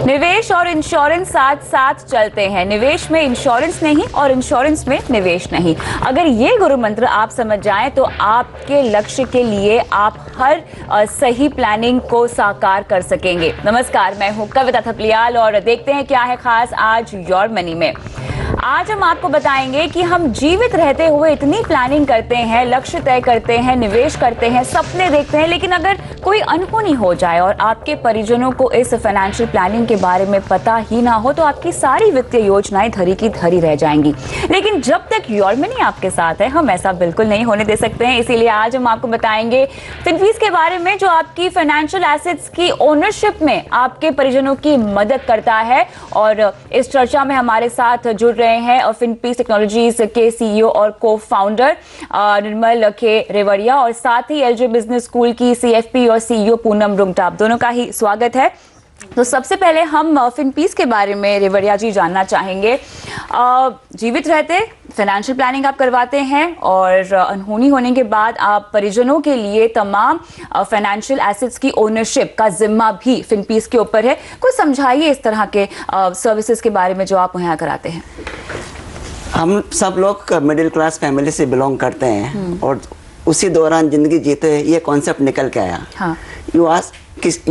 निवेश और इंश्योरेंस साथ साथ चलते हैं। निवेश में इंश्योरेंस नहीं और इंश्योरेंस में निवेश नहीं। अगर ये गुरु मंत्र आप समझ जाएं तो आपके लक्ष्य के लिए आप हर सही प्लानिंग को साकार कर सकेंगे। नमस्कार, मैं हूं कविता थपलियाल और देखते हैं क्या है खास आज योर मनी में। आज हम आपको बताएंगे कि हम जीवित रहते हुए इतनी प्लानिंग करते हैं, लक्ष्य तय करते हैं, निवेश करते हैं, सपने देखते हैं, लेकिन अगर कोई अनहोनी हो जाए और आपके परिजनों को इस फाइनेंशियल प्लानिंग के बारे में पता ही ना हो तो आपकी सारी वित्तीय योजनाएं धरी की धरी रह जाएंगी। लेकिन जब तक योर मनी आपके साथ है, हम ऐसा बिल्कुल नहीं होने दे सकते हैं। इसीलिए आज हम आपको बताएंगे फिनफीस के बारे में, जो आपकी फाइनेंशियल एसेट्स की ओनरशिप में आपके परिजनों की मदद करता है। और इस चर्चा में हमारे साथ जुड़ रहे हैं और फिनपीस टेक्नोलॉजीज के सीईओ और को फाउंडर निर्मल के रेवड़िया और साथ ही एलजे बिजनेस स्कूल की सीएफपी और सीईओ पूनम रुंगटा। आप दोनों का ही स्वागत है। तो सबसे पहले हम फिनपीस के बारे में रेवड़िया जी जानना चाहेंगे। जीवित रहते फाइनेंशियल प्लानिंग आप करवाते हैं और अनहोनी होने के बाद आप परिजनों के लिए तमाम फाइनेंशियल एसेट्स की ओनरशिप का जिम्मा भी फिनपीस के ऊपर है। कुछ समझाइए इस तरह के सर्विसेज के बारे में जो आप मुहैया कराते हैं। हम सब लोग मिडिल क्लास फैमिली से बिलोंग करते हैं और उसी दौरान जिंदगी जीते ये कॉन्सेप्ट निकल के आया। हाँ। यू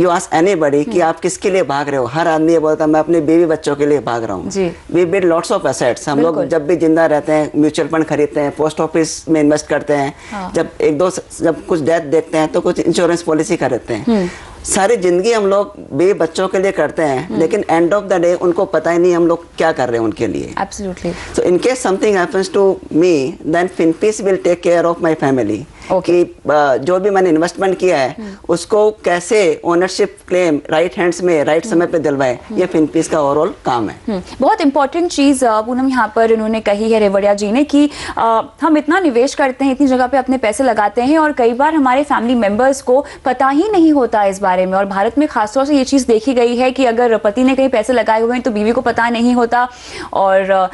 आस्क एनीबॉडी कि आप किसके लिए भाग रहे हो, हर आदमी ये बोलता है मैं अपने बीवी बच्चों के लिए भाग रहा हूँ। We build lots of assets. हम लोग जब भी जिंदा रहते हैं म्यूचुअल फंड खरीदते हैं, पोस्ट ऑफिस में इन्वेस्ट करते हैं। हाँ। जब कुछ डेथ देखते हैं तो कुछ इंश्योरेंस पॉलिसी खरीदते हैं। सारी जिंदगी हम लोग बीवी बच्चों के लिए करते हैं, लेकिन एंड ऑफ द डे उनको पता ही नहीं हम लोग क्या कर रहे हैं उनके लिए। Absolutely. So in case something happens to me, then FinPeace will take care of my family. कि जो भी मैंने इन्वेस्टमेंट किया है उसको कैसे ओनरशिप क्लेम राइट हैंड्स में राइट समय पे दिलवाए, ये फिनपीस का ओवरऑल काम है। बहुत इंपॉर्टेंट चीज पूनम यहाँ पर इन्होंने कही है रेवड़िया जी ने कि हम इतना निवेश करते हैं, इतनी जगह पे अपने पैसे लगाते हैं और कई बार हमारे फैमिली मेंबर्स को पता ही नहीं होता इस बारे में। और भारत में खासतौर से ये चीज देखी गई है कि अगर पति ने कहीं पैसे लगाए हुए हैं तो बीवी को पता नहीं होता और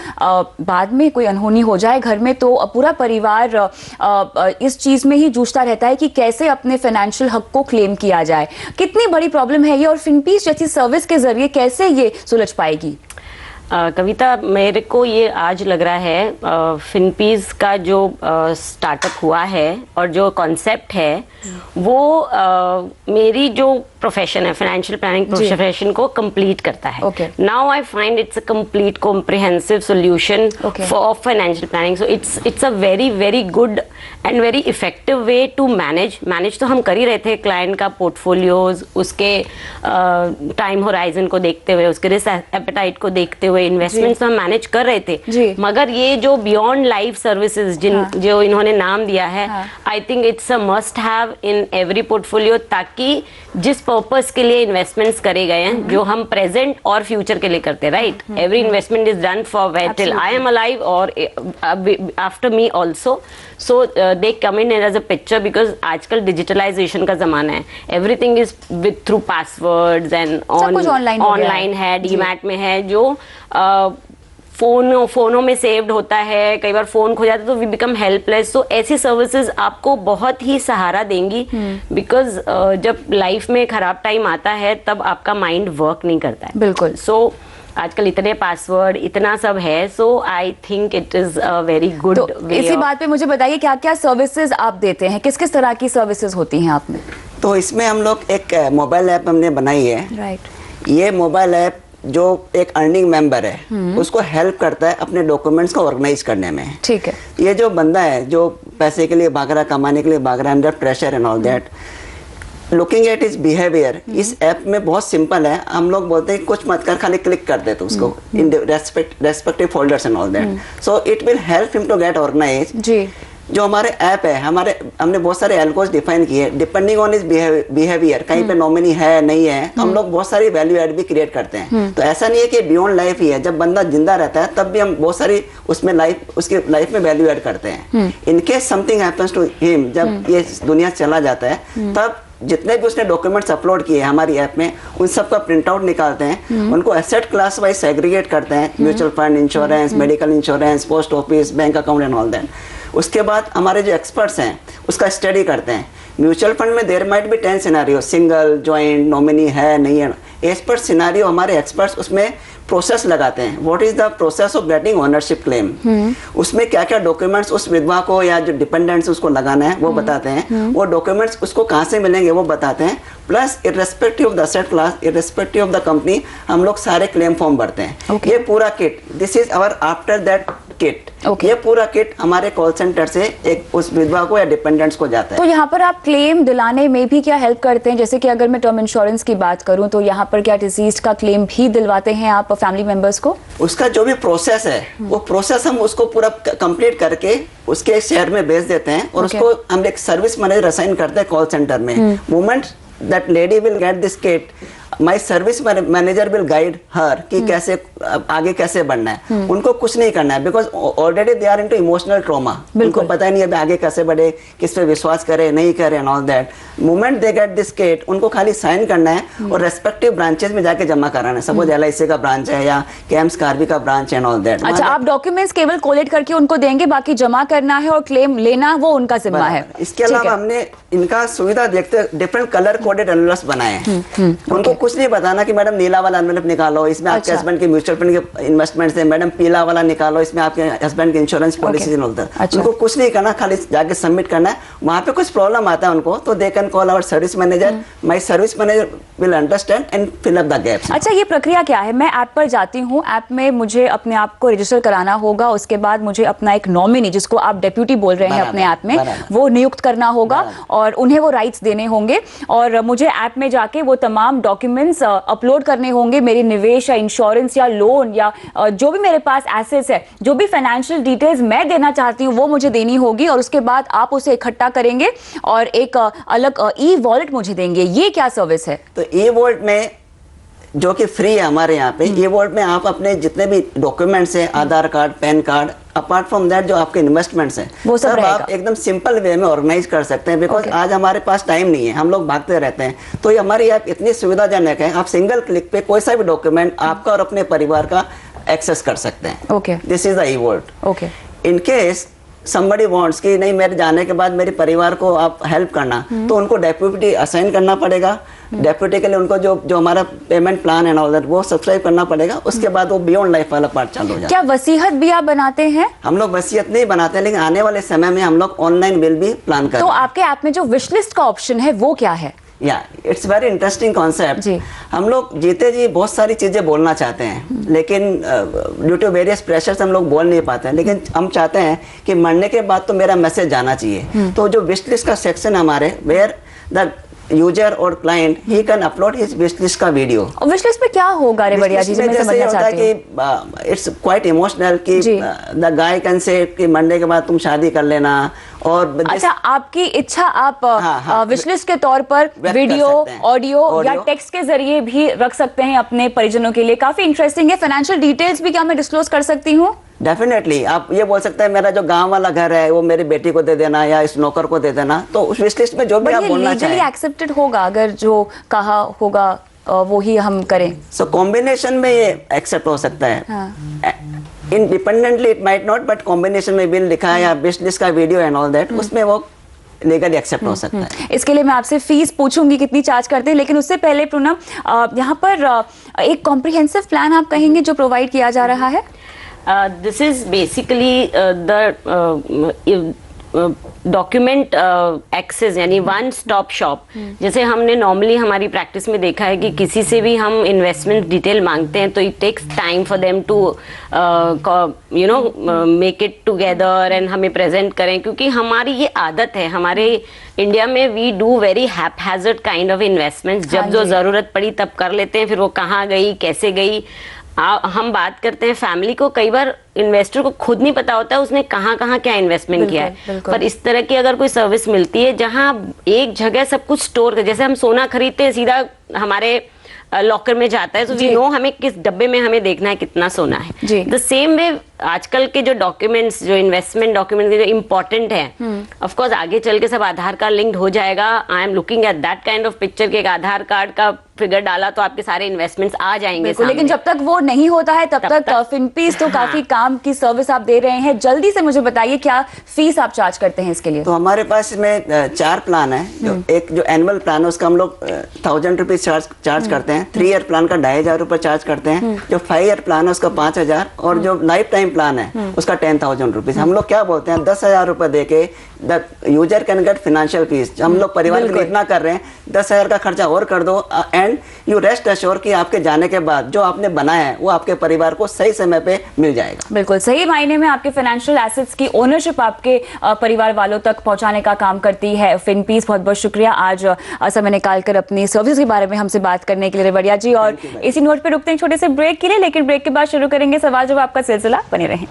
बाद में कोई अनहोनी हो जाए घर में तो पूरा परिवार इस चीज में ही जूझता रहता है कि कैसे अपने फाइनेंशियल हक को क्लेम किया जाए। कितनी बड़ी प्रॉब्लम है ये और फिनपीस जैसी सर्विस के जरिए कैसे ये सुलझ पाएगी? कविता, मेरे को ये आज लग रहा है फिनपीस का जो स्टार्टअप हुआ है और जो कॉन्सेप्ट है वो मेरी जो प्रोफेशन है फाइनेंशियल प्लानिंग प्रोफेशन को कंप्लीट करता है। Now I find it's a complete comprehensive solution for financial planning. So it's a very very good and very effective way to manage तो हम कर ही रहे थे क्लाइंट का पोर्टफोलियोज, उसके टाइम होराइजन को देखते हुए, उसके रिस्क एपेटाइट को देखते हुए इन्वेस्टमेंट्स हम मैनेज कर रहे थे। मगर ये जो बियॉन्ड लाइफ सर्विसेज जो इन्होंने नाम दिया है, I think it's a must have in every portfolio, ताकि जिस पर्पस के लिए इन्वेस्टमेंट्स करे गए हैं जो हम प्रेजेंट और फ्यूचर के लिए करते हैं, right? Every investment is done for where till I am alive और after me also. So they come in as a picture because आजकल डिजिटलाइजेशन का जमाना है। Everything is with through passwords and online है, डीमैट में है, जो फोनों में सेव्ड होता है। कई बार फोन खो जाता है तो वी बिकम हेल्पलेस। सो ऐसी सर्विसेज आपको बहुत ही सहारा देंगी बिकॉज जब लाइफ में खराब टाइम आता है तब आपका माइंड वर्क नहीं करता है। बिल्कुल। सो आजकल इतने पासवर्ड इतना सब है, so I think it is a very good way. इसी बात पे मुझे बताइए क्या क्या सर्विसेज आप देते हैं, किस किस तरह की सर्विसेज होती हैं आप में? तो इसमें हम लोग एक मोबाइल ऐप हमने बनाई है। राइट। ये मोबाइल ऐप जो एक अर्निंग मेंबर है उसको हेल्प करता है अपने डॉक्यूमेंट्स को ऑर्गेनाइज करने में। ठीक है। ये जो बंदा है जो पैसे के लिए भाग रहा, कमाने के लिए भाग रहा, under pressure and all that, looking at is behaviour इस ऐप में बहुत सिंपल है। हम लोग बोलते हैं कुछ मत कर, खाली क्लिक कर दे तो उसको in respective folders and all that, so it will help him to get organize. जी। जो हमारे ऐप है, हमने बहुत सारे एल्गोस डिफाइन किए डिपेंडिंग ऑन इज बिहेवियर। कहीं पे नॉमिनी है नहीं है तो हम लोग बहुत सारी वैल्यू एड भी क्रिएट करते हैं। तो ऐसा नहीं है कि बियॉन्ड लाइफ ही है, जब बंदा जिंदा रहता है तब भी हम बहुत सारी उसमें उसकी लाइफ में वैल्यू एड करते हैं। In case something happens to him, जब ये दुनिया चला जाता है तब जितने भी उसने डॉक्यूमेंट्स अपलोड किए हमारी ऐप में उन सब का प्रिंट आउट निकालते हैं, उनको एसेट क्लास वाइज सेग्रीगेट करते हैं, mutual fund, insurance, medical insurance, post office, bank account and all that. उसके बाद हमारे जो एक्सपर्ट्स हैं उसका स्टडी करते हैं म्यूचुअल फंड में there might be 10 scenario, single, joint, nominee है नहीं है, एज पर सिनेरियो हमारे एक्सपर्ट्स उसमें प्रोसेस लगाते हैं। What is the process of getting ownership claim, उसमें क्या क्या डॉक्यूमेंट्स उस विधवा को या जो डिपेंडेंट्स उसको लगाना है वो बताते हैं, वो डॉक्यूमेंट्स उसको कहाँ से मिलेंगे वो बताते हैं, plus irrespective of the asset class, irrespective of the company, हम लोग सारे क्लेम फॉर्म भरते हैं। ये पूरा kit, this is hour after that kit, ये पूरा किट हमारे कॉल सेंटर से एक उस विधवा को या डिपेंडेंट्स को जाता है। तो यहाँ पर आप क्लेम दिलाने में भी क्या हेल्प करते हैं? जैसे कि अगर मैं टर्म इंश्योरेंस की बात करूँ तो यहाँ पर क्या डिसीज्ड का क्लेम भी दिलवाते हैं आप फैमिली मेंबर्स को? उसका जो भी प्रोसेस है वो प्रोसेस हम उसको पूरा कंप्लीट करके उसके शेयर में भेज देते हैं और उसको हम एक सर्विस मैनेजर असाइन करते हैं कॉल सेंटर में। Moment that lady will get this kit, my service manager will guide her कि कैसे आगे कैसे बढ़ना है। उनको कुछ नहीं करना है, because already they are into emotional trauma, उनको पता ही नहीं है आगे कैसे बढ़े, किस पे विश्वास करे नहीं करे and all that. Moment they get this kit, उनको खाली साइन करना है और रेस्पेक्टिव ब्रांचेस में जाके जमा कराना है। सपोज LIC का ब्रांच है या कैम्स कार्बी का ब्रांच एंड ऑल दैट। अच्छा, आप डॉक्यूमेंट्स केवल कोलेट करके उनको देंगे, बाकी जमा करना है और क्लेम लेना वो उनका जिम्मा है। इसके अलावा हमने इनका सुविधा देखते डिफरेंट कलर कोडेड एनवलप्स बनाए हैं। उनको कुछ नहीं बताना कि मैडम नीला वाला एनवलप निकालो, इसमें आपके हस्बैंड के म्यूचुअल फंड के इन्वेस्टमेंट्स है, मैडम पीला वाला निकालो, इसमें आपके हस्बैंड के इंश्योरेंस पॉलिसी होता है। उनको कुछ नहीं करना, खाली जाके सबमिट करना है। वहाँ पे कुछ प्रॉब्लम आता है उनको तो they can call our service manager, my service manager will understand and fill up the gaps. अच्छा, ये प्रक्रिया क्या है? मैं ऐप पर जाती हूँ, ऐप में मुझे अपने आप को रजिस्टर कराना होगा, उसके बाद मुझे अपना एक नॉमिनी, जिसको आप डेप्यूटी बोल रहे हैं अपने ऐप में, वो नियुक्त करना होगा और उन्हें वो राइट्स देने होंगे और मुझे ऐप में जाके वो तमाम डॉक्यूमेंट्स अपलोड करने होंगे। मेरी निवेश या इंश्योरेंस या लोन या जो भी मेरे पास एसेट्स है, जो भी फाइनेंशियल डिटेल्स मैं देना चाहती हूँ वो मुझे देनी होगी और उसके बाद आप उसे इकट्ठा करेंगे और एक अलग ई वॉलेट मुझे देंगे। ये क्या सर्विस है? तो ई वॉलेट में जो कि फ्री है हमारे यहाँ पे, ई वॉलेट में आप अपने जितने भी डॉक्यूमेंट्स हैं, Aadhaar card, PAN card, apart from that जो आपके इन्वेस्टमेंट्स हैं वो सब आप एकदम सिंपल वे में ऑर्गेनाइज कर सकते हैं। बिकॉज आज हमारे पास टाइम नहीं है, हम लोग भागते रहते हैं, तो ये हमारी ऐप इतनी सुविधाजनक है, आप सिंगल क्लिक पे कोई सा भी डॉक्यूमेंट आपका और अपने परिवार का एक्सेस कर सकते हैं। Okay, this is the e wallet. Okay, in case somebody wants कि नहीं मेरे जाने के बाद मेरे परिवार को आप हेल्प करना, तो उनको डेप्यूटी असाइन करना पड़ेगा। डेप्यूटी के लिए उनको जो हमारा पेमेंट प्लान है ऑल दैट वो सब्सक्राइब करना पड़ेगा। उसके बाद वो बियॉन्ड लाइफ वाला पार्ट चालू हो जाएगा। क्या वसीयत भी आप बनाते हैं? हम लोग वसीयत नहीं बनाते, लेकिन आने वाले समय में हम लोग ऑनलाइन विल भी प्लान करें। तो आपके ऐप में जो विश लिस्ट का ऑप्शन है वो क्या है? या इट्स वेरी इंटरेस्टिंग कॉन्सेप्ट। हम लोग जीते जी बहुत सारी चीजें बोलना चाहते हैं, लेकिन ड्यू टू वेरियस प्रेशर्स हम लोग बोल नहीं पाते हैं। लेकिन हम चाहते हैं कि मरने के बाद तो मेरा मैसेज जाना चाहिए। तो जो विश लिस्ट का सेक्शन है हमारे, वेयर द यूजर और client he can upload his wish list का वीडियो। विश लिस्ट पे क्या होगा रे बढ़िया जी, मैं समझना चाहती हूं कि इट्स क्वाइट इमोशनल कि द गाय कैन से कि मरने के बाद तुम शादी कर लेना। और अच्छा, आपकी इच्छा आप विश लिस्ट के तौर पर वीडियो, ऑडियो या टेक्स्ट के जरिए भी रख सकते हैं अपने परिजनों के लिए। काफी इंटरेस्टिंग है। फाइनेंशियल डिटेल्स भी क्या मैं डिस्क्लोज कर सकती हूँ? डेफिनेटली आप ये बोल सकते हैं मेरा जो गांव वाला घर है वो मेरी बेटी को दे देना या इस नौकर को दे देना। तो उस विश लिस्ट में जो भी आप बोलना चाहें लीगली एक्सेप्टेड होगा, अगर जो कहा होगा वो ही हम करें। सो कॉम्बिनेशन में ये एक्सेप्ट हो सकता है। Independently it might not, but combination में बिल लिखा है या विश लिस्ट का वीडियो एंड ऑल दैट, उसमें वो लीगली एक्सेप्ट हो सकता है। इसके लिए मैं आपसे फीस पूछूंगी कितनी चार्ज करते हैं, लेकिन उससे पहले पूनम, यहाँ पर एक कॉम्प्रिहेंसिव प्लान आप कहेंगे जो प्रोवाइड किया जा रहा है? This is basically the document access, यानी वन स्टॉप शॉप। जैसे हमने नॉर्मली हमारी प्रैक्टिस में देखा है कि किसी से भी हम इन्वेस्टमेंट डिटेल मांगते हैं तो it takes time for them to make it together and हमें प्रेजेंट करें, क्योंकि हमारी ये आदत है हमारे इंडिया में, we do very haphazard kind of investments. जब जो ज़रूरत पड़ी तब कर लेते हैं, फिर वो कहाँ गई कैसे गई। हम बात करते हैं फैमिली को, कई बार इन्वेस्टर को खुद नहीं पता होता है उसने कहाँ कहाँ क्या इन्वेस्टमेंट किया है। पर इस तरह की अगर कोई सर्विस मिलती है जहाँ एक जगह सब कुछ स्टोर कर, जैसे हम सोना खरीदते हैं सीधा हमारे लॉकर में जाता है, तो वी नो हमें किस डब्बे में हमें देखना है कितना सोना है। द सेम वे आजकल के जो डॉक्यूमेंट्स, जो इन्वेस्टमेंट डॉक्यूमेंट जो इम्पोर्टेंट है, ऑफ कोर्स आगे चल के सब आधार कार्ड लिंक्ड हो जाएगा। I am looking at that kind of picture के एक आधार कार्ड का फिगर डाला तो आपके सारे इन्वेस्टमेंट्स आ जाएंगे बिल्कुल, लेकिन जब तक वो नहीं होता है तब तक फिनपीस तो काफी काम की सर्विस आप दे रहे हैं। जल्दी से मुझे बताइए क्या फीस आप चार्ज करते हैं इसके लिए? तो हमारे पास में 4 प्लान है। जो एक जो एनुअल प्लान है उसका हम लोग 1000 रुपीज चार्ज करते हैं। 3 ईयर प्लान का 2500 रुपये चार्ज करते हैं। जो 5 ईयर प्लान है उसका 5000 और जो लाइफ टाइम प्लान है उसका 10,000 रुपीज। हम लोग क्या बोलते हैं 10,000 रुपये दे के the user can get financial peace. हम लोग परिवार के लिए इतना कर रहे हैं, 10,000 का खर्चा और कर दो एंड यू रेस्ट अश्योर कि आपके जाने के बाद जो आपने बनाया है वो आपके परिवार को सही समय पे मिल जाएगा। बिल्कुल सही मायने में आपके फाइनेंशियल एसेट्स की ओनरशिप आपके परिवार वालों तक पहुंचाने का काम करती है फिनपीस। बहुत बहुत शुक्रिया आज समय निकालकर अपनी सर्विस के बारे में हमसे बात करने के लिए रेवड़िया जी। और इसी नोट पे रुकते हैं छोटे से ब्रेक के लिए, लेकिन ब्रेक के बाद शुरू करेंगे सवाल जवाब का सिलसिला। बने रहें।